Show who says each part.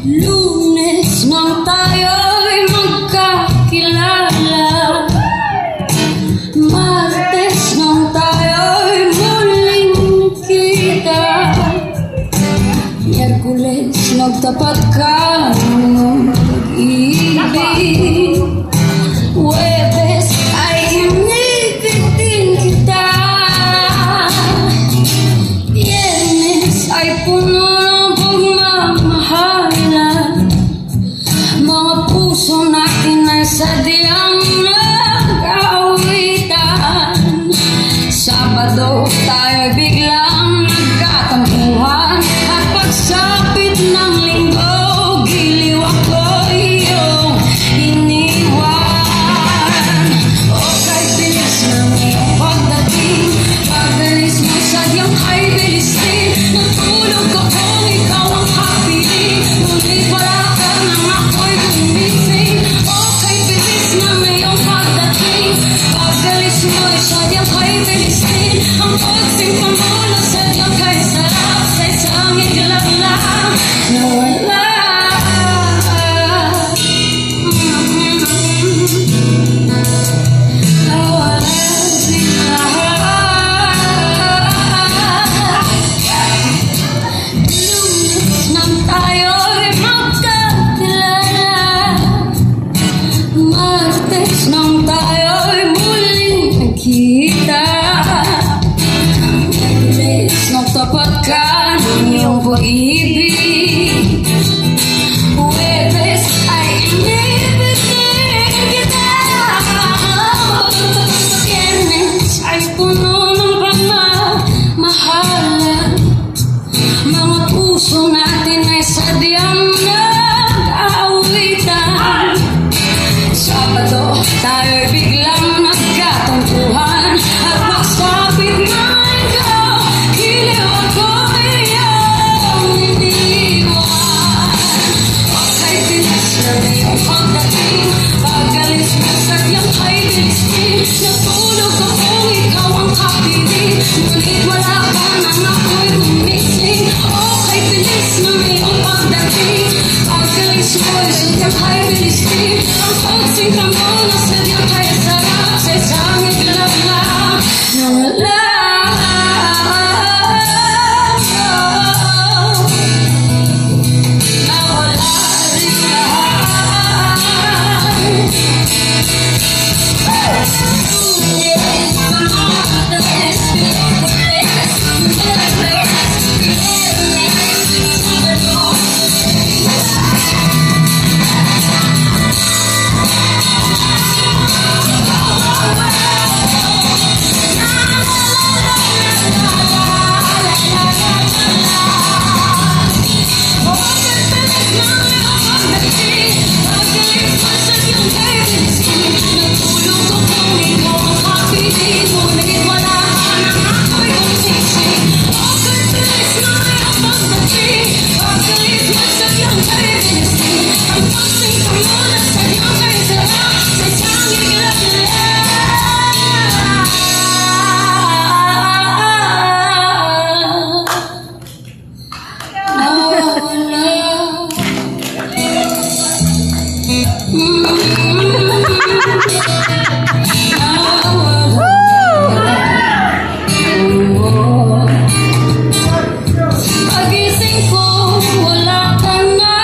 Speaker 1: Lunes nang tayo'y magkakilala, Martes nang tayo'y muling kita, Miyerkules nagtapat ka ng pag-ibig, Huwebes ay inibig din kita, Biyernes ay puno ng pagmamahalan, mga puso natin ay sadyang nag-aawitan. Sabado tayo biglang nagkatampuhan, at pagsapit ng linggo, giliw ako iyong iniwan. O kay bilis ng iyong pagdating, pagalis mo sadyang ay bilis din. Natulog ko kung ikaw ang kapiling, ngunit wala ka nang ako'y gumising. O kay bilis ng iyong pagdating, pagalis mo sadyang ay bilis din. Ang pagsimpa mo na sadyang kay sarap sa isang iglap lang na wala. Lunes nang tayo'y magkakilala, Martes nang tayo'y muling nagkita, Miyerkules nagtapat ka ng iyong pag-ibig, Huwebes ay inibig din kita, Biyernes ay puno ng pagmamahalan, mga puso natin ay sadyang nag-aawitan. Sabado tayo'y biglang nagkatampuhan, at pagsapit ng linggo, giliw ako iyong iniwan. O kay bilis na iyong pagdating, pagalis mo sadyang ay bilis din. Natulog ko kung ikaw ang kapiling, ngunit wala ka nang ako'y gumising. O kay bilis na iyong pagdating, pagalis mo sadyang ay bilis din. Ang pagsinta mo na sadyang ay sarap sa isang iglap lang na wala. Pagising ko, wala ka na.